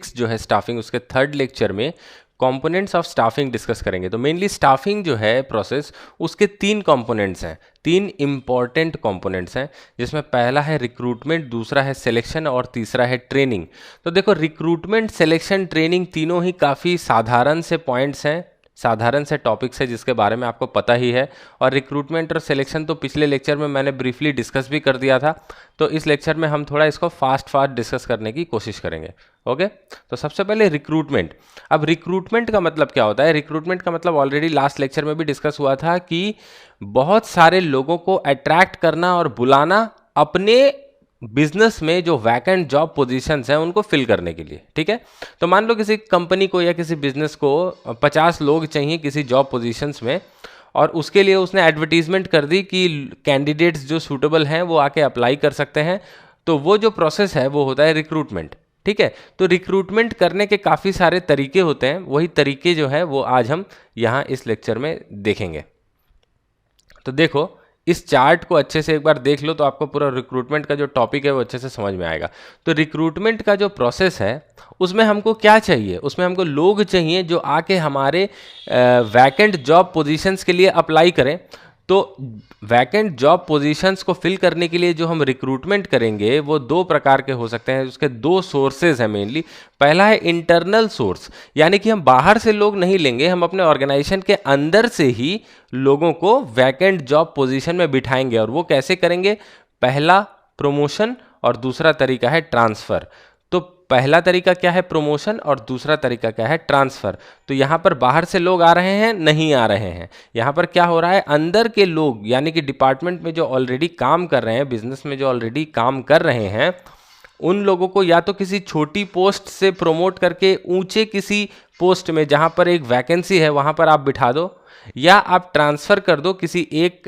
जो है स्टाफिंग, उसके थर्ड लेक्चर में कंपोनेंट्स ऑफ स्टाफिंग डिस्कस करेंगे। तो मेनली स्टाफिंग जो है प्रोसेस, उसके तीन कंपोनेंट्स हैं, तीन इंपॉर्टेंट कंपोनेंट्स हैं, जिसमें पहला है रिक्रूटमेंट, दूसरा है सिलेक्शन और तीसरा है ट्रेनिंग। तो देखो रिक्रूटमेंट, सिलेक्शन, ट्रेनिंग तीनों ही काफ़ी साधारण से पॉइंट्स हैं, साधारण से टॉपिक्स है जिसके बारे में आपको पता ही है। और रिक्रूटमेंट और सिलेक्शन तो पिछले लेक्चर में मैंने ब्रीफली डिस्कस भी कर दिया था, तो इस लेक्चर में हम थोड़ा इसको फास्ट डिस्कस करने की कोशिश करेंगे। ओके, तो सबसे पहले रिक्रूटमेंट। अब रिक्रूटमेंट का मतलब क्या होता है? रिक्रूटमेंट का मतलब ऑलरेडी लास्ट लेक्चर में भी डिस्कस हुआ था कि बहुत सारे लोगों को अट्रैक्ट करना और बुलाना अपने बिजनेस में जो वैकेंट जॉब पोजीशंस हैं उनको फिल करने के लिए। ठीक है, तो मान लो किसी कंपनी को या किसी बिजनेस को 50 लोग चाहिए किसी जॉब पोजीशंस में, और उसके लिए उसने एडवर्टीजमेंट कर दी कि कैंडिडेट्स जो सूटेबल हैं वो आके अप्लाई कर सकते हैं। तो वो जो प्रोसेस है वो होता है रिक्रूटमेंट। ठीक है, तो रिक्रूटमेंट करने के काफ़ी सारे तरीके होते हैं, वही तरीके जो है वो आज हम यहाँ इस लेक्चर में देखेंगे। तो देखो इस चार्ट को अच्छे से एक बार देख लो तो आपको पूरा रिक्रूटमेंट का जो टॉपिक है वो अच्छे से समझ में आएगा। तो रिक्रूटमेंट का जो प्रोसेस है उसमें हमको क्या चाहिए? उसमें हमको लोग चाहिए जो आके हमारे वैकेंट जॉब पोजीशंस के लिए अप्लाई करें। तो वैकेंट जॉब पोजीशंस को फिल करने के लिए जो हम रिक्रूटमेंट करेंगे वो दो प्रकार के हो सकते हैं, उसके दो सोर्सेज हैं मेनली। पहला है इंटरनल सोर्स, यानी कि हम बाहर से लोग नहीं लेंगे, हम अपने ऑर्गेनाइजेशन के अंदर से ही लोगों को वैकेंट जॉब पोजीशन में बिठाएंगे। और वो कैसे करेंगे? पहला प्रमोशन और दूसरा तरीका है ट्रांसफ़र। तो पहला तरीका क्या है? प्रमोशन, और दूसरा तरीका क्या है? ट्रांसफ़र। तो यहाँ पर बाहर से लोग आ रहे हैं? नहीं आ रहे हैं। यहाँ पर क्या हो रहा है? अंदर के लोग यानी कि डिपार्टमेंट में जो ऑलरेडी काम कर रहे हैं, बिजनेस में जो ऑलरेडी काम कर रहे हैं, उन लोगों को या तो किसी छोटी पोस्ट से प्रमोट करके ऊंचे किसी पोस्ट में जहाँ पर एक वैकेंसी है वहाँ पर आप बिठा दो, या आप ट्रांसफ़र कर दो किसी एक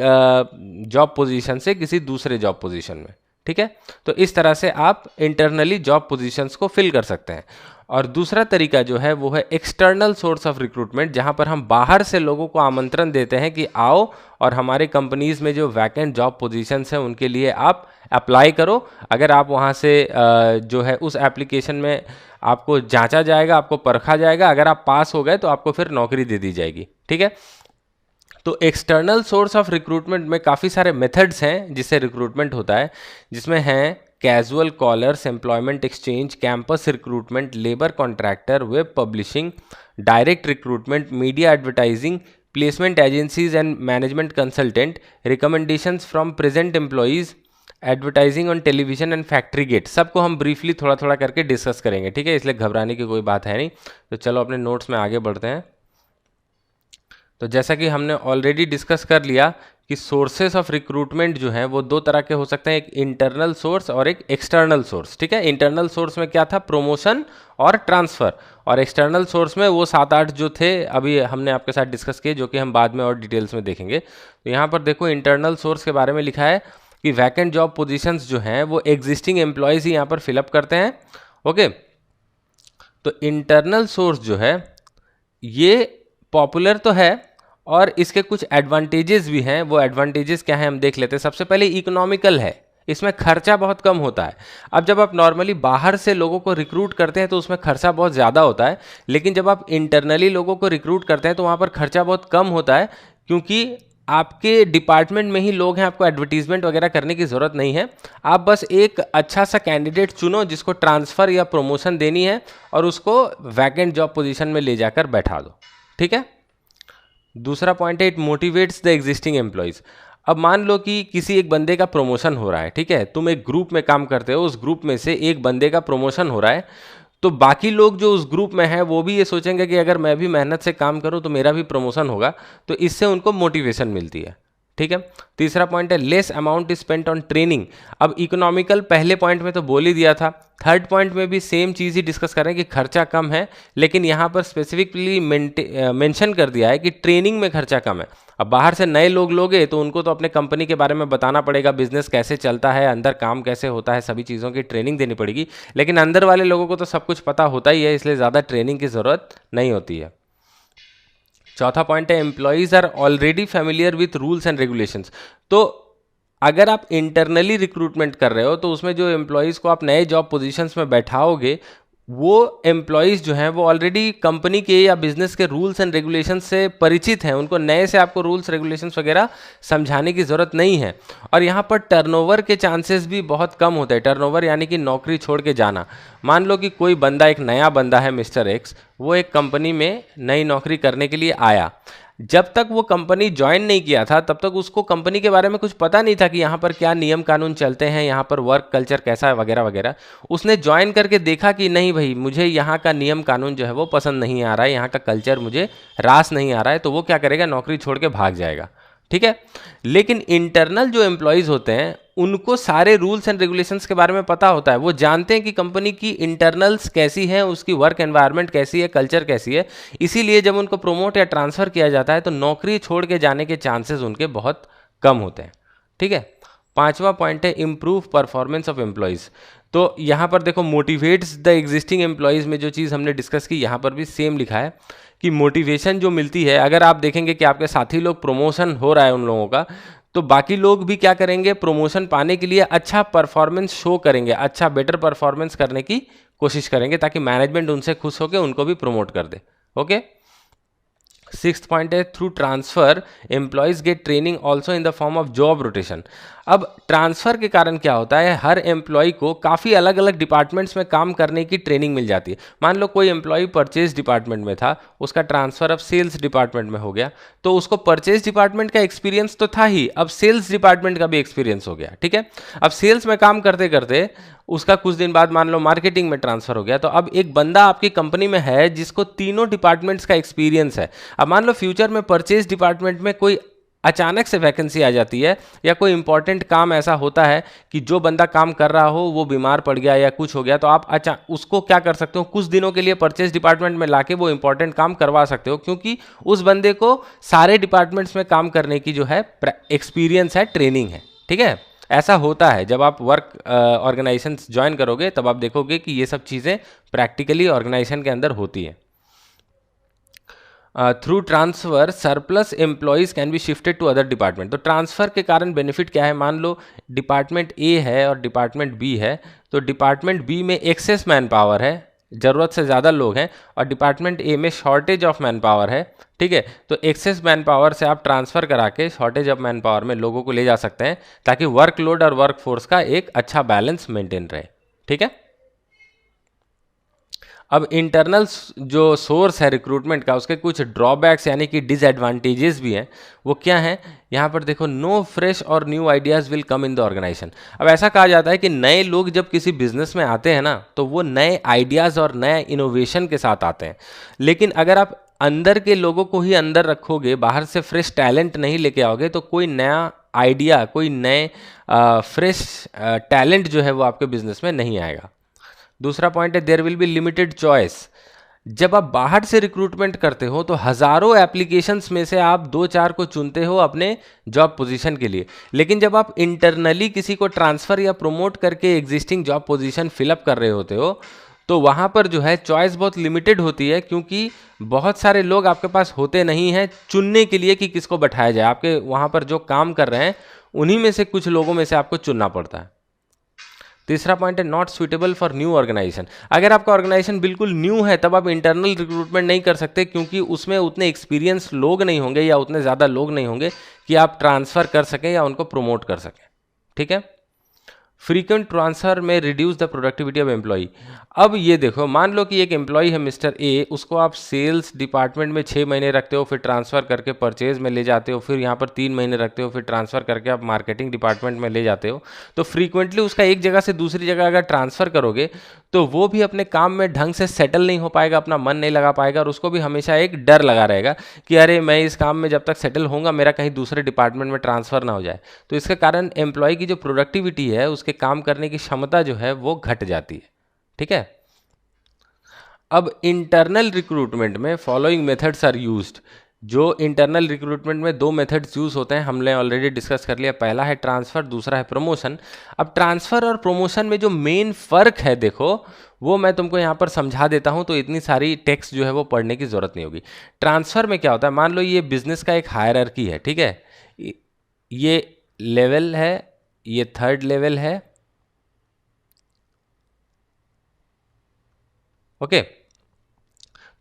जॉब पोजीशन से किसी दूसरे जॉब पोजीशन में। ठीक है, तो इस तरह से आप इंटरनली जॉब पोजीशंस को फिल कर सकते हैं। और दूसरा तरीका जो है वो है एक्सटर्नल सोर्स ऑफ रिक्रूटमेंट, जहां पर हम बाहर से लोगों को आमंत्रण देते हैं कि आओ और हमारे कंपनीज में जो वैकेंट जॉब पोजीशंस हैं उनके लिए आप अप्लाई करो। अगर आप वहां से जो है उस एप्लीकेशन में आपको जांचा जाएगा, आपको परखा जाएगा, अगर आप पास हो गए तो आपको फिर नौकरी दे दी जाएगी। ठीक है, तो एक्सटर्नल सोर्स ऑफ रिक्रूटमेंट में काफ़ी सारे मेथड्स हैं जिससे रिक्रूटमेंट होता है, जिसमें हैं casual callers, employment exchange, campus recruitment, labour contractor, web publishing, direct recruitment, media advertising, placement agencies and management consultant, recommendations from present employees, advertising on television and factory gate. सबको हम briefly थोड़ा थोड़ा करके discuss करेंगे। ठीक है, इसलिए घबराने की कोई बात है नहीं। तो चलो अपने नोट्स में आगे बढ़ते हैं। तो जैसा कि हमने ऑलरेडी डिस्कस कर लिया कि सोर्सेस ऑफ रिक्रूटमेंट जो है वो दो तरह के हो सकते हैं, एक इंटरनल सोर्स और एक एक्सटर्नल सोर्स। ठीक है, इंटरनल सोर्स में क्या था? प्रमोशन और ट्रांसफ़र। और एक्सटर्नल सोर्स में वो 7-8 जो थे अभी हमने आपके साथ डिस्कस किए, जो कि हम बाद में और डिटेल्स में देखेंगे। तो यहाँ पर देखो इंटरनल सोर्स के बारे में लिखा है कि वैकेंट जॉब पोजीशंस जो हैं वो एग्जिस्टिंग एम्प्लॉयज़ ही यहाँ पर फिलअप करते हैं। ओके, तो इंटरनल सोर्स जो है ये पॉपुलर तो है और इसके कुछ एडवांटेजेस भी हैं। वो एडवांटेजेस क्या हैं हम देख लेते हैं। सबसे पहले इकोनॉमिकल है, इसमें खर्चा बहुत कम होता है। अब जब आप नॉर्मली बाहर से लोगों को रिक्रूट करते हैं तो उसमें खर्चा बहुत ज़्यादा होता है, लेकिन जब आप इंटरनली लोगों को रिक्रूट करते हैं तो वहाँ पर खर्चा बहुत कम होता है, क्योंकि आपके डिपार्टमेंट में ही लोग हैं, आपको एडवर्टीजमेंट वगैरह करने की ज़रूरत नहीं है। आप बस एक अच्छा सा कैंडिडेट चुनो जिसको ट्रांसफ़र या प्रमोशन देनी है और उसको वैकेंट जॉब पोजीशन में ले जाकर बैठा दो। ठीक है, दूसरा पॉइंट है it motivates the existing employees. अब मान लो कि किसी एक बंदे का प्रमोशन हो रहा है, ठीक है, तुम एक ग्रुप में काम करते हो, उस ग्रुप में से एक बंदे का प्रमोशन हो रहा है, तो बाकी लोग जो उस ग्रुप में हैं वो भी ये सोचेंगे कि अगर मैं भी मेहनत से काम करूं तो मेरा भी प्रमोशन होगा, तो इससे उनको मोटिवेशन मिलती है। ठीक है, तीसरा पॉइंट है less amount spent on training. अब इकोनॉमिकल पहले पॉइंट में तो बोल ही दिया था, थर्ड पॉइंट में भी सेम चीज़ ही डिस्कस करें कि खर्चा कम है, लेकिन यहाँ पर स्पेसिफिकली मेंशन कर दिया है कि ट्रेनिंग में खर्चा कम है। अब बाहर से नए लोग लोगे तो उनको तो अपने कंपनी के बारे में बताना पड़ेगा, बिजनेस कैसे चलता है, अंदर काम कैसे होता है, सभी चीज़ों की ट्रेनिंग देनी पड़ेगी, लेकिन अंदर वाले लोगों को तो सब कुछ पता होता ही है, इसलिए ज़्यादा ट्रेनिंग की ज़रूरत नहीं होती है। चौथा पॉइंट है employees are already familiar with rules and regulations. तो अगर आप इंटरनली रिक्रूटमेंट कर रहे हो तो उसमें जो एम्प्लॉयज़ को आप नए जॉब पोजीशंस में बैठाओगे वो एम्प्लॉयज़ जो हैं वो ऑलरेडी कंपनी के या बिजनेस के रूल्स एंड रेगुलेशन से परिचित हैं, उनको नए से आपको रूल्स रेगुलेशंस वगैरह समझाने की ज़रूरत नहीं है। और यहाँ पर टर्नओवर के चांसेस भी बहुत कम होते हैं। टर्नओवर यानी कि नौकरी छोड़ के जाना। मान लो कि कोई बंदा, एक नया बंदा है मिस्टर एक्स, वो एक कंपनी में नई नौकरी करने के लिए आया। जब तक वो कंपनी ज्वाइन नहीं किया था तब तक उसको कंपनी के बारे में कुछ पता नहीं था कि यहाँ पर क्या नियम कानून चलते हैं, यहाँ पर वर्क कल्चर कैसा है वगैरह वगैरह। उसने ज्वाइन करके देखा कि नहीं भाई, मुझे यहाँ का नियम कानून जो है वो पसंद नहीं आ रहा है, यहाँ का कल्चर मुझे रास नहीं आ रहा है, तो वो क्या करेगा, नौकरी छोड़ के भाग जाएगा। ठीक है। लेकिन इंटरनल जो एम्प्लॉयज़ होते हैं उनको सारे रूल्स एंड रेगुलेशंस के बारे में पता होता है। वो जानते हैं कि कंपनी की इंटरनल्स कैसी है, उसकी वर्क एनवायरनमेंट कैसी है, कल्चर कैसी है। इसीलिए जब उनको प्रमोट या ट्रांसफ़र किया जाता है तो नौकरी छोड़ के जाने के चांसेस उनके बहुत कम होते हैं। ठीक है। पांचवा पॉइंट है इम्प्रूव परफॉर्मेंस ऑफ एम्प्लॉयज़। तो यहाँ पर देखो, मोटिवेट्स द एग्जिस्टिंग एम्प्लॉयज़ में जो चीज़ हमने डिस्कस की यहाँ पर भी सेम लिखा है कि मोटिवेशन जो मिलती है, अगर आप देखेंगे कि आपके साथी लोग प्रमोशन हो रहा है उन लोगों का, तो बाकी लोग भी क्या करेंगे, प्रमोशन पाने के लिए अच्छा परफॉर्मेंस शो करेंगे, अच्छा बेटर परफॉर्मेंस करने की कोशिश करेंगे, ताकि मैनेजमेंट उनसे खुश होकर उनको भी प्रमोट कर दे। ओके। सिक्स्थ पॉइंट है through transfer employees get training also in the form of job rotation. अब ट्रांसफर के कारण क्या होता है, हर एम्प्लॉय को काफ़ी अलग अलग डिपार्टमेंट्स में काम करने की ट्रेनिंग मिल जाती है। मान लो कोई एम्प्लॉय परचेज डिपार्टमेंट में था, उसका ट्रांसफर अब सेल्स डिपार्टमेंट में हो गया, तो उसको परचेज डिपार्टमेंट का एक्सपीरियंस तो था ही, अब सेल्स डिपार्टमेंट का भी एक्सपीरियंस हो गया। ठीक है। अब सेल्स में काम करते करते उसका कुछ दिन बाद मान लो मार्केटिंग में ट्रांसफर हो गया, तो अब एक बंदा आपकी कंपनी में है जिसको तीनों डिपार्टमेंट्स का एक्सपीरियंस है। अब मान लो फ्यूचर में परचेज डिपार्टमेंट में कोई अचानक से वैकेंसी आ जाती है, या कोई इंपॉर्टेंट काम ऐसा होता है कि जो बंदा काम कर रहा हो वो बीमार पड़ गया या कुछ हो गया, तो आप उसको क्या कर सकते हो, कुछ दिनों के लिए परचेज डिपार्टमेंट में लाके वो इंपॉर्टेंट काम करवा सकते हो, क्योंकि उस बंदे को सारे डिपार्टमेंट्स में काम करने की जो है एक्सपीरियंस है, ट्रेनिंग है। ठीक है। ऐसा होता है जब आप वर्क ऑर्गेनाइजेशन ज्वाइन करोगे, तब आप देखोगे कि ये सब चीज़ें प्रैक्टिकली ऑर्गेनाइजेशन के अंदर होती हैं। Through transfer surplus employees can be shifted to other department. तो ट्रांसफर के कारण बेनिफिट क्या है, मान लो डिपार्टमेंट ए है और डिपार्टमेंट बी है, तो डिपार्टमेंट बी में एक्सेस मैन पावर है, ज़रूरत से ज़्यादा लोग हैं, और डिपार्टमेंट ए में शॉर्टेज ऑफ मैन पावर है। ठीक है। तो एक्सेस मैन पावर से आप ट्रांसफ़र करा के शॉर्टेज ऑफ मैन पावर में लोगों को ले जा सकते हैं, ताकि वर्कलोड और वर्क फोर्स का एक अच्छा बैलेंस मेंटेन रहे। ठीक है। अब इंटरनल जो सोर्स है रिक्रूटमेंट का, उसके कुछ ड्रॉबैक्स यानी कि डिसएडवांटेजेस भी हैं। वो क्या हैं, यहाँ पर देखो, नो फ्रेश और new ideas will come in the organisation. अब ऐसा कहा जाता है कि नए लोग जब किसी बिजनेस में आते हैं ना, तो वो नए आइडियाज़ और नए इनोवेशन के साथ आते हैं। लेकिन अगर आप अंदर के लोगों को ही अंदर रखोगे, बाहर से फ्रेश टैलेंट नहीं लेके आओगे, तो कोई नया आइडिया, कोई नए फ्रेश टैलेंट जो है वो आपके बिजनेस में नहीं आएगा। दूसरा पॉइंट है there will be limited choice. जब आप बाहर से रिक्रूटमेंट करते हो तो हज़ारों एप्लीकेशंस में से आप दो चार को चुनते हो अपने जॉब पोजीशन के लिए, लेकिन जब आप इंटरनली किसी को ट्रांसफ़र या प्रमोट करके एग्जिस्टिंग जॉब पोजीशन फिलअप कर रहे होते हो, तो वहाँ पर जो है चॉइस बहुत लिमिटेड होती है, क्योंकि बहुत सारे लोग आपके पास होते नहीं हैं चुनने के लिए कि किसको बैठाया जाए। आपके वहाँ पर जो काम कर रहे हैं उन्हीं में से कुछ लोगों में से आपको चुनना पड़ता है। तीसरा पॉइंट है not suitable for new organisation. अगर आपका ऑर्गेनाइजेशन बिल्कुल न्यू है तब आप इंटरनल रिक्रूटमेंट नहीं कर सकते, क्योंकि उसमें उतने एक्सपीरियंस लोग नहीं होंगे या उतने ज़्यादा लोग नहीं होंगे कि आप ट्रांसफ़र कर सकें या उनको प्रमोट कर सकें। ठीक है। फ्रीक्वेंट ट्रांसफर में reduce the productivity of employee. अब ये देखो, मान लो कि एक एम्प्लॉय है मिस्टर ए, उसको आप सेल्स डिपार्टमेंट में 6 महीने रखते हो, फिर ट्रांसफ़र करके परचेज में ले जाते हो, फिर यहाँ पर 3 महीने रखते हो, फिर ट्रांसफ़र करके आप मार्केटिंग डिपार्टमेंट में ले जाते हो। तो फ्रीक्वेंटली उसका एक जगह से दूसरी जगह अगर ट्रांसफ़र करोगे तो वो भी अपने काम में ढंग से सेटल नहीं हो पाएगा, अपना मन नहीं लगा पाएगा, और उसको भी हमेशा एक डर लगा रहेगा कि अरे मैं इस काम में जब तक सेटल होऊंगा मेरा कहीं दूसरे डिपार्टमेंट में ट्रांसफ़र ना हो जाए। तो इसके कारण एम्प्लॉय की जो प्रोडक्टिविटी है, उसके काम करने की क्षमता जो है वो घट जाती है। ठीक है। अब इंटरनल रिक्रूटमेंट में फॉलोइंग मेथड्स आर यूज्ड। जो इंटरनल रिक्रूटमेंट में दो मेथड्स यूज़ होते हैं, हमने ऑलरेडी डिस्कस कर लिया। पहला है ट्रांसफ़र, दूसरा है प्रमोशन। अब ट्रांसफ़र और प्रमोशन में जो मेन फ़र्क है, देखो वो मैं तुमको यहाँ पर समझा देता हूँ, तो इतनी सारी टेक्स्ट जो है वो पढ़ने की ज़रूरत नहीं होगी। ट्रांसफ़र में क्या होता है, मान लो ये बिजनेस का एक हायरार्की है। ठीक है। ये लेवल है, ये थर्ड लेवल है, ओके।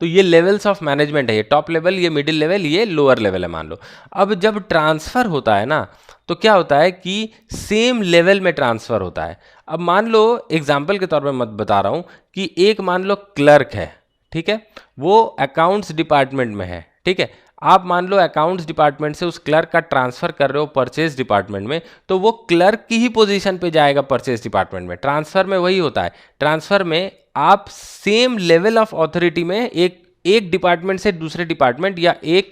तो ये लेवल्स ऑफ मैनेजमेंट है, ये टॉप लेवल, ये मिडिल लेवल, ये लोअर लेवल है मान लो। अब जब ट्रांसफर होता है ना, तो क्या होता है कि सेम लेवल में ट्रांसफर होता है। अब मान लो एग्जाम्पल के तौर पे मत बता रहा हूं कि एक मान लो क्लर्क है, ठीक है, वो अकाउंट्स डिपार्टमेंट में है, ठीक है। आप मान लो अकाउंट्स डिपार्टमेंट से उस क्लर्क का ट्रांसफर कर रहे हो परचेज डिपार्टमेंट में, तो वो क्लर्क की ही पोजीशन पे जाएगा परचेज डिपार्टमेंट में। ट्रांसफर में वही होता है, ट्रांसफर में आप सेम लेवल ऑफ अथॉरिटी में एक डिपार्टमेंट से दूसरे डिपार्टमेंट या एक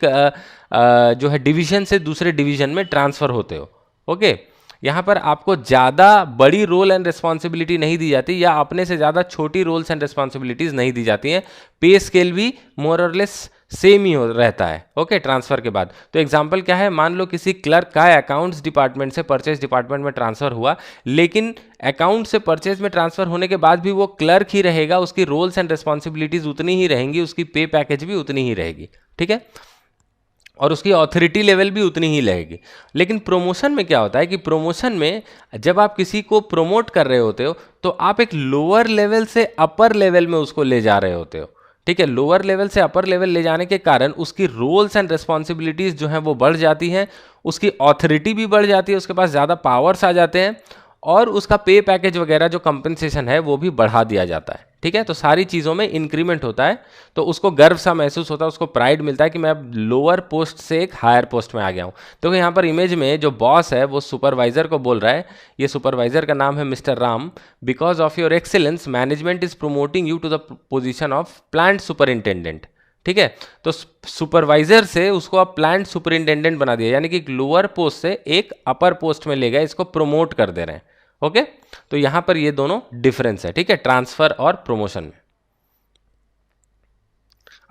जो है डिवीजन से दूसरे डिवीजन में ट्रांसफर होते हो। ओके, यहाँ पर आपको ज़्यादा बड़ी रोल एंड रिस्पॉन्सिबिलिटी नहीं दी जाती या अपने से ज़्यादा छोटी रोल्स एंड रिस्पॉन्सिबिलिटीज़ नहीं दी जाती हैं। पे स्केल भी मोर और लेस सेम ही रहता है। ओके, ट्रांसफर के बाद तो एग्जांपल क्या है, मान लो किसी क्लर्क का अकाउंट्स डिपार्टमेंट से परचेज डिपार्टमेंट में ट्रांसफर हुआ, लेकिन अकाउंट से परचेज में ट्रांसफर होने के बाद भी वो क्लर्क ही रहेगा, उसकी रोल्स एंड रिस्पॉन्सिबिलिटीज उतनी ही रहेंगी, उसकी पे पैकेज भी उतनी ही रहेगी, ठीक है, और उसकी ऑथोरिटी लेवल भी उतनी ही रहेगी। लेकिन प्रमोशन में क्या होता है कि प्रमोशन में जब आप किसी को प्रमोट कर रहे होते हो तो आप एक लोअर लेवल से अपर लेवल में उसको ले जा रहे होते हो, ठीक है। लोअर लेवल से अपर लेवल ले जाने के कारण उसकी रोल्स एंड रिस्पॉन्सिबिलिटीज जो हैं वो बढ़ जाती हैं, उसकी ऑथोरिटी भी बढ़ जाती है, उसके पास ज़्यादा पावर्स आ जाते हैं और उसका पे पैकेज वगैरह जो कंपनसेशन है वो भी बढ़ा दिया जाता है, ठीक है। तो सारी चीज़ों में इंक्रीमेंट होता है, तो उसको गर्व सा महसूस होता है, उसको प्राइड मिलता है कि मैं अब लोअर पोस्ट से एक हायर पोस्ट में आ गया हूँ। तो यहाँ पर इमेज में जो बॉस है वो सुपरवाइजर को बोल रहा है, ये सुपरवाइजर का नाम है mister Ram, because of your excellence management is promoting you to the position of plant superintendent, ठीक है। तो सुपरवाइजर से उसको आप प्लांट सुपरिंटेंडेंट बना दिया, यानी कि एक लोअर पोस्ट से एक अपर पोस्ट में ले गए, इसको प्रमोट कर दे रहे हैं। ओके, तो यहां पर ये दोनों डिफरेंस है, ठीक है, ट्रांसफर और प्रमोशन में।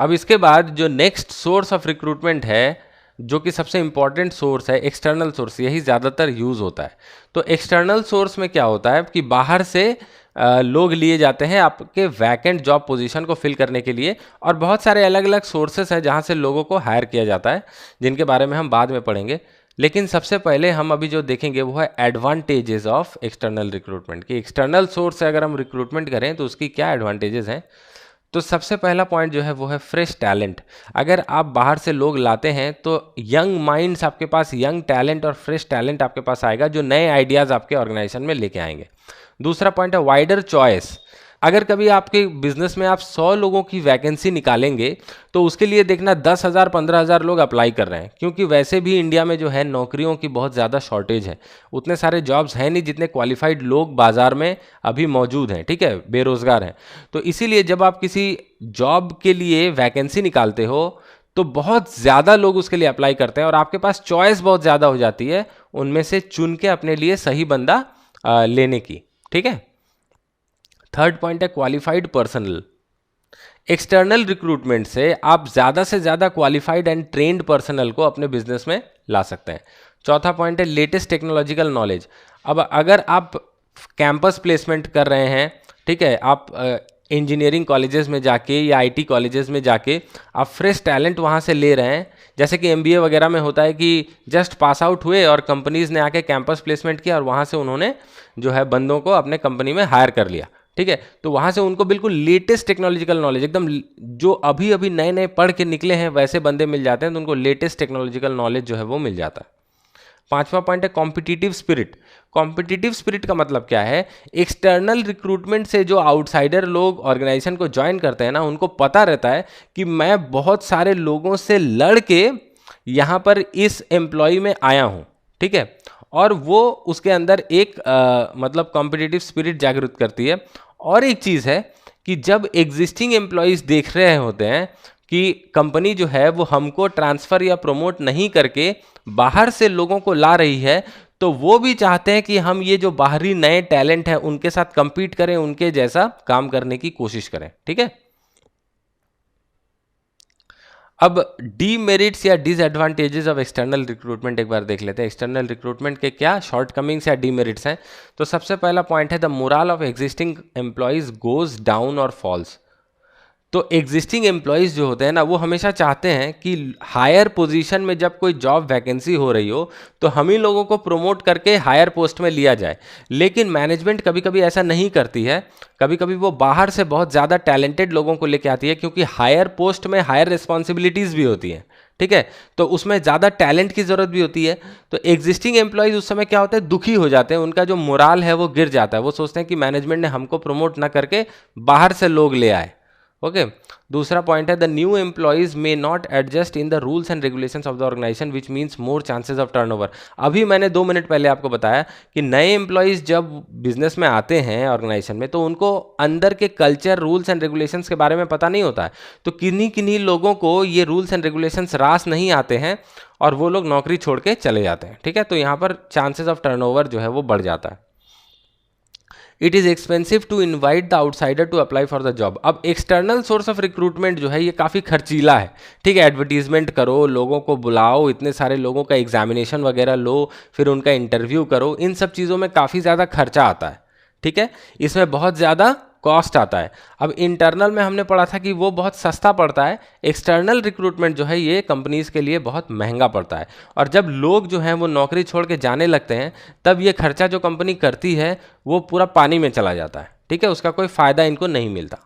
अब इसके बाद जो नेक्स्ट सोर्स ऑफ रिक्रूटमेंट है, जो कि सबसे इंपॉर्टेंट सोर्स है, एक्सटर्नल सोर्स, यही ज़्यादातर यूज़ होता है। तो एक्सटर्नल सोर्स में क्या होता है कि बाहर से लोग लिए जाते हैं आपके वैकेंट जॉब पोजीशन को फिल करने के लिए, और बहुत सारे अलग अलग सोर्सेस हैं जहां से लोगों को हायर किया जाता है, जिनके बारे में हम बाद में पढ़ेंगे। लेकिन सबसे पहले हम अभी जो देखेंगे वो है एडवांटेजेस ऑफ एक्सटर्नल रिक्रूटमेंट, कि एक्सटर्नल सोर्स से अगर हम रिक्रूटमेंट करें तो उसकी क्या एडवांटेजेस हैं। तो सबसे पहला पॉइंट जो है वो है फ्रेश टैलेंट। अगर आप बाहर से लोग लाते हैं तो यंग माइंड्स आपके पास, यंग टैलेंट और फ्रेश टैलेंट आपके पास आएगा, जो नए आइडियाज़ आपके ऑर्गेनाइजेशन में लेके आएंगे। दूसरा पॉइंट है वाइडर चॉइस। अगर कभी आपके बिजनेस में आप 100 लोगों की वैकेंसी निकालेंगे तो उसके लिए देखना 10,000 15,000 लोग अप्लाई कर रहे हैं, क्योंकि वैसे भी इंडिया में जो है नौकरियों की बहुत ज़्यादा शॉर्टेज है, उतने सारे जॉब्स हैं नहीं जितने क्वालिफाइड लोग बाजार में अभी मौजूद हैं, ठीक है, बेरोजगार हैं। तो इसीलिए जब आप किसी जॉब के लिए वैकेंसी निकालते हो तो बहुत ज़्यादा लोग उसके लिए अप्लाई करते हैं और आपके पास चॉइस बहुत ज़्यादा हो जाती है उनमें से चुन के अपने लिए सही बंदा लेने की, ठीक है। थर्ड पॉइंट है क्वालिफाइड पर्सनल। एक्सटर्नल रिक्रूटमेंट से आप ज़्यादा से ज़्यादा क्वालिफाइड एंड ट्रेंड पर्सनल को अपने बिजनेस में ला सकते हैं। चौथा पॉइंट है लेटेस्ट टेक्नोलॉजिकल नॉलेज। अब अगर आप कैंपस प्लेसमेंट कर रहे हैं, ठीक है, आप इंजीनियरिंग कॉलेजेस में जाके या आईटी कॉलेजेस में जाके आप फ्रेश टैलेंट वहाँ से ले रहे हैं, जैसे कि एमबीए वगैरह में होता है कि जस्ट पास आउट हुए और कंपनीज ने आके कैंपस प्लेसमेंट किया और वहाँ से उन्होंने जो है बंदों को अपने कंपनी में हायर कर लिया, ठीक है। तो वहाँ से उनको बिल्कुल लेटेस्ट टेक्नोलॉजिकल नॉलेज, एकदम जो अभी अभी नए नए पढ़ के निकले हैं वैसे बंदे मिल जाते हैं, तो उनको लेटेस्ट टेक्नोलॉजिकल नॉलेज जो है वो मिल जाता है। पांचवा पॉइंट है कॉम्पिटिटिव स्पिरिट। कॉम्पिटिटिव स्पिरिट का मतलब क्या है, एक्सटर्नल रिक्रूटमेंट से जो आउटसाइडर लोग ऑर्गेनाइजेशन को ज्वाइन करते हैं ना, उनको पता रहता है कि मैं बहुत सारे लोगों से लड़ के यहाँ पर इस एम्प्लॉय में आया हूँ, ठीक है, और वो उसके अंदर एक मतलब कॉम्पिटिटिव स्पिरिट जागृत करती है। और एक चीज़ है कि जब एग्जिस्टिंग एम्प्लॉयज़ देख रहे होते हैं कि कंपनी जो है वो हमको ट्रांसफ़र या प्रमोट नहीं करके बाहर से लोगों को ला रही है, तो वो भी चाहते हैं कि हम ये जो बाहरी नए टैलेंट हैं उनके साथ compete करें, उनके जैसा काम करने की कोशिश करें, ठीक है। अब डीमेरिट्स या डिसएडवांटेजेस ऑफ एक्सटर्नल रिक्रूटमेंट एक बार देख लेते हैं। एक्सटर्नल रिक्रूटमेंट के क्या शॉर्टकमिंग्स या डीमेरिट्स हैं। तो सबसे पहला पॉइंट है the moral of existing employees goes down और फॉल्स। तो एग्जिस्टिंग एम्प्लॉयज़ जो होते हैं ना, वो हमेशा चाहते हैं कि हायर पोजीशन में जब कोई जॉब वैकेंसी हो रही हो तो हम ही लोगों को प्रमोट करके हायर पोस्ट में लिया जाए। लेकिन मैनेजमेंट कभी कभी ऐसा नहीं करती है, कभी कभी वो बाहर से बहुत ज़्यादा टैलेंटेड लोगों को लेके आती है, क्योंकि हायर पोस्ट में हायर रिस्पॉन्सिबिलिटीज़ भी होती हैं, ठीक है, तो उसमें ज़्यादा टैलेंट की ज़रूरत भी होती है। तो एग्जिस्टिंग एम्प्लॉयज़ उस समय क्या होता है, दुखी हो जाते हैं, उनका जो मोराल है वो गिर जाता है, वो सोचते हैं कि मैनेजमेंट ने हमको प्रमोट ना करके बाहर से लोग ले आए। ओके, दूसरा पॉइंट है the new employees may not adjust in the rules and regulations of the organisation which means more chances of turnover. अभी मैंने 2 मिनट पहले आपको बताया कि नए एम्प्लॉयज जब बिजनेस में आते हैं ऑर्गेनाइजेशन में, तो उनको अंदर के कल्चर, रूल्स एंड रेगुलेशंस के बारे में पता नहीं होता है। तो किन्हीं किन्हीं लोगों को ये रूल्स एंड रेगुलेशंस रास नहीं आते हैं और वो लोग नौकरी छोड़ के चले जाते हैं, ठीक है, तो यहाँ पर चांसेस ऑफ टर्नओवर जो है वो बढ़ जाता है। It is expensive to invite the outsider to apply for the job. अब एक्सटर्नल सोर्स ऑफ रिक्रूटमेंट जो है ये काफ़ी खर्चीला है, ठीक है, एडवर्टीजमेंट करो, लोगों को बुलाओ, इतने सारे लोगों का एग्जामिनेशन वगैरह लो, फिर उनका इंटरव्यू करो, इन सब चीज़ों में काफ़ी ज़्यादा खर्चा आता है, ठीक है, इसमें बहुत ज़्यादा कॉस्ट आता है। अब इंटरनल में हमने पढ़ा था कि वो बहुत सस्ता पड़ता है, एक्सटर्नल रिक्रूटमेंट जो है ये कंपनीज़ के लिए बहुत महंगा पड़ता है। और जब लोग जो हैं वो नौकरी छोड़ के जाने लगते हैं, तब ये खर्चा जो कंपनी करती है वो पूरा पानी में चला जाता है, ठीक है, उसका कोई फ़ायदा इनको नहीं मिलता।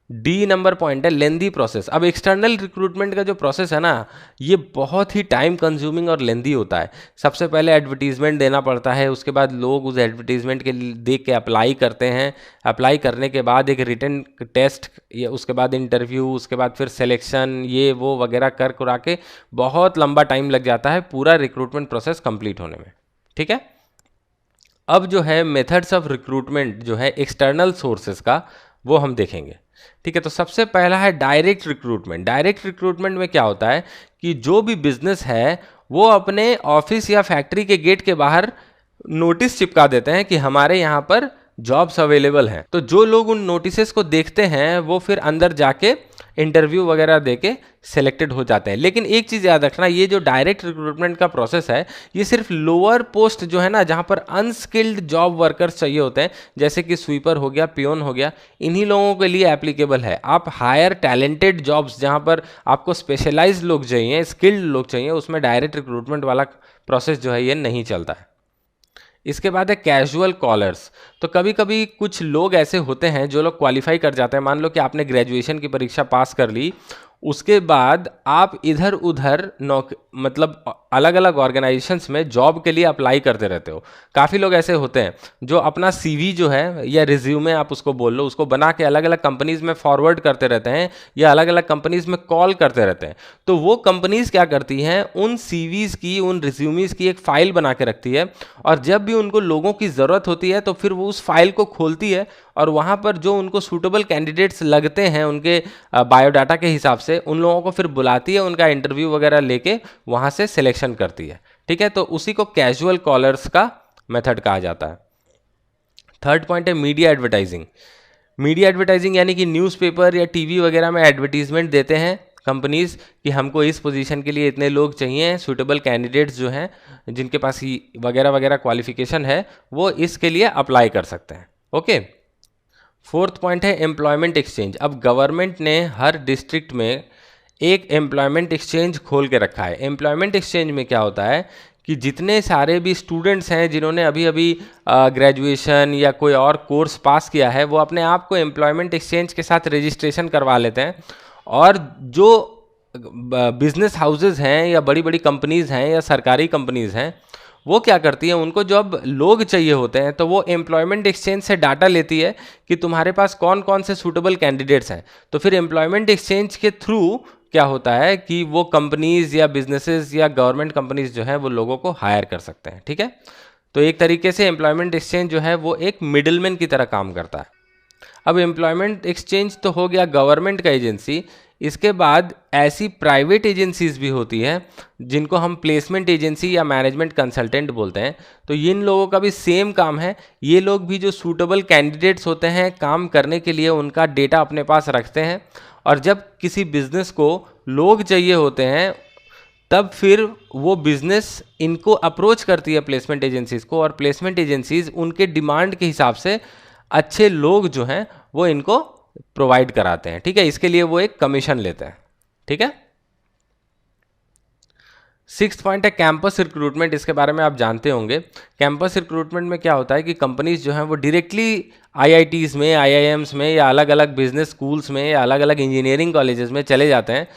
डी नंबर पॉइंट है लेंदी प्रोसेस। अब एक्सटर्नल रिक्रूटमेंट का जो प्रोसेस है ना, ये बहुत ही टाइम कंज्यूमिंग और लेंदी होता है। सबसे पहले एडवर्टीजमेंट देना पड़ता है, उसके बाद लोग उस एडवर्टीजमेंट के देख के अप्लाई करते हैं, अप्लाई करने के बाद एक रिटन टेस्ट, ये उसके बाद इंटरव्यू, उसके बाद फिर सिलेक्शन, ये वो वगैरह कर करा के बहुत लंबा टाइम लग जाता है पूरा रिक्रूटमेंट प्रोसेस कंप्लीट होने में, ठीक है। अब जो है मेथड्स ऑफ रिक्रूटमेंट जो है एक्सटर्नल सोर्सेज का, वो हम देखेंगे, ठीक है। तो सबसे पहला है डायरेक्ट रिक्रूटमेंट। डायरेक्ट रिक्रूटमेंट में क्या होता है कि जो भी बिजनेस है वो अपने ऑफिस या फैक्ट्री के गेट के बाहर नोटिस चिपका देते हैं कि हमारे यहाँ पर जॉब्स अवेलेबल हैं। तो जो लोग उन नोटिसेस को देखते हैं वो फिर अंदर जाके इंटरव्यू वगैरह देके सिलेक्टेड हो जाते हैं। लेकिन एक चीज़ याद रखना, ये जो डायरेक्ट रिक्रूटमेंट का प्रोसेस है ये सिर्फ लोअर पोस्ट जो है ना, जहाँ पर अनस्किल्ड जॉब वर्कर्स चाहिए होते हैं, जैसे कि स्वीपर हो गया, पियोन हो गया, इन्हीं लोगों के लिए एप्लीकेबल है। आप हायर टैलेंटेड जॉब्स जहाँ पर आपको स्पेशलाइज लोग चाहिए, स्किल्ड लोग चाहिए, उसमें डायरेक्ट रिक्रूटमेंट वाला प्रोसेस जो है ये नहीं चलता है। इसके बाद है कैजुअल कॉलर्स। तो कभी कभी कुछ लोग ऐसे होते हैं जो लोग क्वालिफाई कर जाते हैं, मान लो कि आपने ग्रेजुएशन की परीक्षा पास कर ली, उसके बाद आप इधर उधर मतलब अलग अलग ऑर्गेनाइजेशंस में जॉब के लिए अप्लाई करते रहते हो। काफ़ी लोग ऐसे होते हैं जो अपना सीवी जो है या रिज्यूमे आप उसको बोल लो, उसको बना के अलग अलग कंपनीज़ में फॉरवर्ड करते रहते हैं या अलग अलग कंपनीज़ में कॉल करते रहते हैं। तो वो कंपनीज़ क्या करती हैं, उन सीवीज़ की, उन रिज्यूमीज़ की एक फ़ाइल बना के रखती है, और जब भी उनको लोगों की ज़रूरत होती है तो फिर वो उस फाइल को खोलती है और वहाँ पर जो उनको सूटेबल कैंडिडेट्स लगते हैं उनके बायोडाटा के हिसाब से, उन लोगों को फिर बुलाती है, उनका इंटरव्यू वगैरह लेके वहाँ से सिलेक्शन करती है, ठीक है। तो उसी को कैजुअल कॉलर्स का मेथड कहा जाता है। थर्ड पॉइंट है मीडिया एडवर्टाइजिंग। मीडिया एडवर्टाइजिंग यानी कि न्यूज़पेपर या टीवी वगैरह में एडवर्टीजमेंट देते हैं कंपनीज कि हमको इस पोजीशन के लिए इतने लोग चाहिए, सूटेबल कैंडिडेट्स जो हैं जिनके पास ही वगैरह वगैरह क्वालिफिकेशन है वो इसके लिए अप्लाई कर सकते हैं, ओके। फोर्थ पॉइंट है एम्प्लॉयमेंट एक्सचेंज। अब गवर्नमेंट ने हर डिस्ट्रिक्ट में एक एम्प्लॉयमेंट एक्सचेंज खोल के रखा है। एम्प्लॉयमेंट एक्सचेंज में क्या होता है कि जितने सारे भी स्टूडेंट्स हैं जिन्होंने अभी अभी ग्रेजुएशन या कोई और कोर्स पास किया है, वो अपने आप को एम्प्लॉयमेंट एक्सचेंज के साथ रजिस्ट्रेशन करवा लेते हैं, और जो बिजनेस हाउसेज हैं या बड़ी बड़ी कंपनीज़ हैं या सरकारी कंपनीज़ हैं, वो क्या करती है, उनको जब लोग चाहिए होते हैं तो वो एम्प्लॉयमेंट एक्सचेंज से डाटा लेती है कि तुम्हारे पास कौन कौन से सूटेबल कैंडिडेट्स हैं। तो फिर एम्प्लॉयमेंट एक्सचेंज के थ्रू क्या होता है कि वो कंपनीज़ या बिजनेसेस या गवर्नमेंट कंपनीज़ जो है वो लोगों को हायर कर सकते हैं, ठीक है। तो एक तरीके से एम्प्लॉयमेंट एक्सचेंज जो है वो एक मिडिलमैन की तरह काम करता है। अब एम्प्लॉयमेंट एक्सचेंज तो हो गया गवर्नमेंट का एजेंसी, इसके बाद ऐसी प्राइवेट एजेंसीज भी होती हैं जिनको हम प्लेसमेंट एजेंसी या मैनेजमेंट कंसल्टेंट बोलते हैं। तो इन लोगों का भी सेम काम है, ये लोग भी जो सूटेबल कैंडिडेट्स होते हैं काम करने के लिए उनका डेटा अपने पास रखते हैं, और जब किसी बिजनेस को लोग चाहिए होते हैं तब फिर वो बिजनेस इनको अप्रोच करती है प्लेसमेंट एजेंसीज को, और प्लेसमेंट एजेंसीज उनके डिमांड के हिसाब से अच्छे लोग जो हैं वो इनको प्रोवाइड कराते हैं, ठीक है। इसके लिए वो एक कमीशन लेते हैं, ठीक है। सिक्स्थ पॉइंट है कैंपस रिक्रूटमेंट। इसके बारे में आप जानते होंगे। कैंपस रिक्रूटमेंट में क्या होता है कि कंपनीज जो हैं वो डायरेक्टली आईआईटीज़ में, आईआईएम्स में या अलग अलग बिजनेस स्कूल्स में या अलग अलग इंजीनियरिंग कॉलेजेस में चले जाते हैं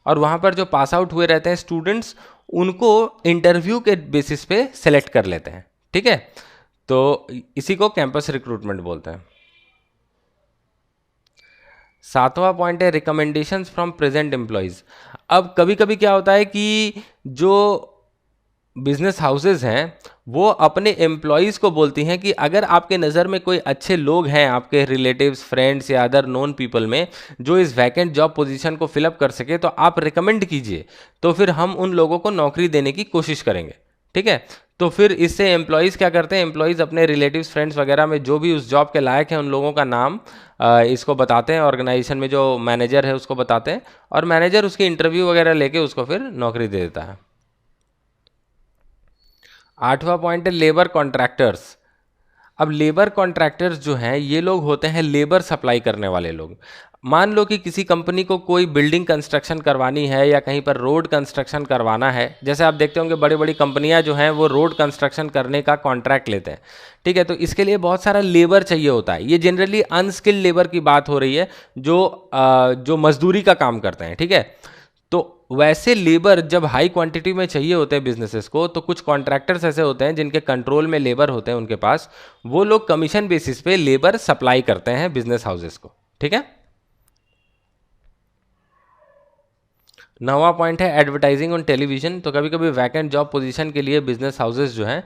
और वहाँ पर जो पास आउट हुए रहते हैं स्टूडेंट्स, उनको इंटरव्यू के बेसिस पे सेलेक्ट कर लेते हैं, ठीक है। तो इसी को कैंपस रिक्रूटमेंट बोलते हैं। सातवां पॉइंट है रिकमेंडेशंस फ्रॉम प्रेजेंट एम्प्लॉयज़। अब कभी कभी क्या होता है कि जो बिजनेस हाउसेज हैं वो अपने एम्प्लॉयज़ को बोलती हैं कि अगर आपके नज़र में कोई अच्छे लोग हैं, आपके रिलेटिव्स, फ्रेंड्स या अदर नोन पीपल में, जो इस वैकेंट जॉब पोजीशन को फिलअप कर सके, तो आप रिकमेंड कीजिए, तो फिर हम उन लोगों को नौकरी देने की कोशिश करेंगे, ठीक है। तो फिर इससे एम्प्लॉयज़ क्या करते हैं, एम्प्लॉयज़ अपने रिलेटिव्स, फ्रेंड्स वगैरह में जो भी उस जॉब के लायक हैं उन लोगों का नाम इसको बताते हैं, ऑर्गेनाइजेशन में जो मैनेजर है उसको बताते हैं, और मैनेजर उसकी इंटरव्यू वगैरह लेके उसको फिर नौकरी दे देता है। आठवां पॉइंट है लेबर कॉन्ट्रैक्टर्स। अब लेबर कॉन्ट्रैक्टर्स जो हैं ये लोग होते हैं लेबर सप्लाई करने वाले लोग। मान लो कि किसी कंपनी को कोई बिल्डिंग कंस्ट्रक्शन करवानी है या कहीं पर रोड कंस्ट्रक्शन करवाना है। जैसे आप देखते होंगे बड़ी बड़ी कंपनियां जो हैं वो रोड कंस्ट्रक्शन करने का कॉन्ट्रैक्ट लेते हैं, ठीक है। तो इसके लिए बहुत सारा लेबर चाहिए होता है। ये जनरली अनस्किल्ड लेबर की बात हो रही है, जो मजदूरी का काम करते हैं, ठीक है। तो वैसे लेबर जब हाई क्वांटिटी में चाहिए होते हैं बिजनेसेस को, तो कुछ कॉन्ट्रैक्टर्स ऐसे होते हैं जिनके कंट्रोल में लेबर होते हैं उनके पास, वो लोग कमीशन बेसिस पे लेबर सप्लाई करते हैं बिजनेस हाउसेस को, ठीक है। नौवां पॉइंट है एडवर्टाइजिंग ऑन टेलीविजन। तो कभी कभी वैकेंट जॉब पोजीशन के लिए बिजनेस हाउसेस जो हैं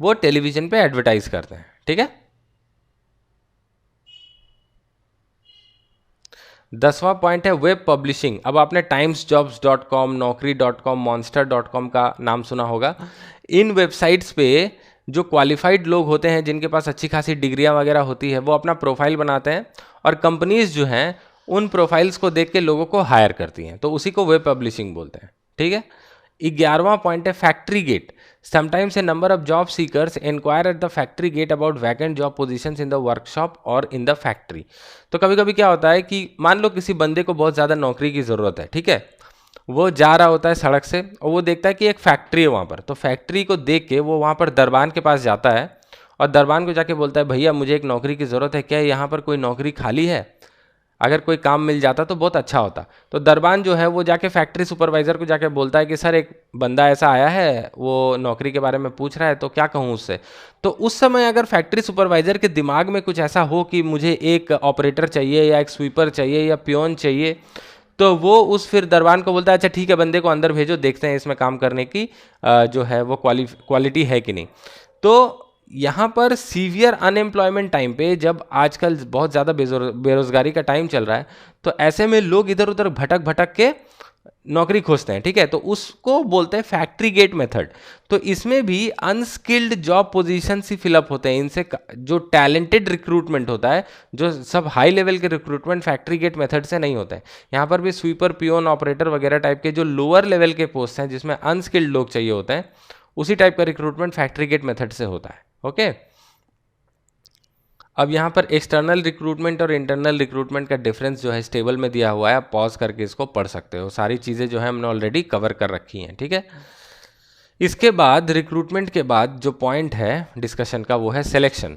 वो टेलीविजन पे एडवर्टाइज करते हैं, ठीक है। 10वां पॉइंट है वेब पब्लिशिंग। अब आपने timesjobs.com, naukri.com, monster.com का नाम सुना होगा। इन वेबसाइट्स पे जो क्वालिफाइड लोग होते हैं जिनके पास अच्छी खासी डिग्रियां वगैरह होती है, वो अपना प्रोफाइल बनाते हैं और कंपनीज जो हैं उन प्रोफाइल्स को देख के लोगों को हायर करती हैं, तो उसी को वेब पब्लिशिंग बोलते हैं, ठीक है। 11वां पॉइंट है factory gate. Sometimes a number of job seekers inquire at the factory gate about vacant job positions in the workshop और इन द फैक्ट्री। तो कभी कभी क्या होता है कि मान लो किसी बंदे को बहुत ज़्यादा नौकरी की ज़रूरत है, ठीक है। वो जा रहा होता है सड़क से और वो देखता है कि एक फैक्ट्री है वहाँ पर, तो फैक्ट्री को देख के वो वहाँ पर दरबान के पास जाता है और दरबान को जाके बोलता है भैया मुझे एक नौकरी की ज़रूरत है, क्या यहाँ पर कोई नौकरी खाली है? अगर कोई काम मिल जाता तो बहुत अच्छा होता। तो दरबान जो है वो जाके फैक्ट्री सुपरवाइज़र को जाके बोलता है कि सर एक बंदा ऐसा आया है, वो नौकरी के बारे में पूछ रहा है, तो क्या कहूँ उससे। तो उस समय अगर फैक्ट्री सुपरवाइज़र के दिमाग में कुछ ऐसा हो कि मुझे एक ऑपरेटर चाहिए या एक स्वीपर चाहिए या पियोन चाहिए, तो वो उस फिर दरबान को बोलता है अच्छा ठीक है बंदे को अंदर भेजो, देखते हैं इसमें काम करने की जो है वो क्वालिटी है कि नहीं। तो यहाँ पर सीवियर अनएम्प्लॉयमेंट टाइम पे, जब आजकल बहुत ज़्यादा बेरोजगारी का टाइम चल रहा है, तो ऐसे में लोग इधर उधर भटक भटक के नौकरी खोजते हैं, ठीक है। तो उसको बोलते हैं फैक्ट्री गेट मेथड। तो इसमें भी अनस्किल्ड जॉब पोजीशन ही फिलअप होते हैं। इनसे जो टैलेंटेड रिक्रूटमेंट होता है, जो सब हाई लेवल के रिक्रूटमेंट फैक्ट्री गेट मेथड से नहीं होते हैं। यहाँ पर भी स्वीपर, पियोन, ऑपरेटर वगैरह टाइप के जो लोअर लेवल के पोस्ट हैं जिसमें अनस्किल्ड लोग चाहिए होते हैं, उसी टाइप का रिक्रूटमेंट फैक्ट्री गेट मेथड से होता है, ओके। अब यहाँ पर एक्सटर्नल रिक्रूटमेंट और इंटरनल रिक्रूटमेंट का डिफरेंस जो है इस टेबल में दिया हुआ है, आप पॉज करके इसको पढ़ सकते हो। सारी चीज़ें जो है हमने ऑलरेडी कवर कर रखी हैं, ठीक है। इसके बाद रिक्रूटमेंट के बाद जो पॉइंट है डिस्कशन का वो है सिलेक्शन।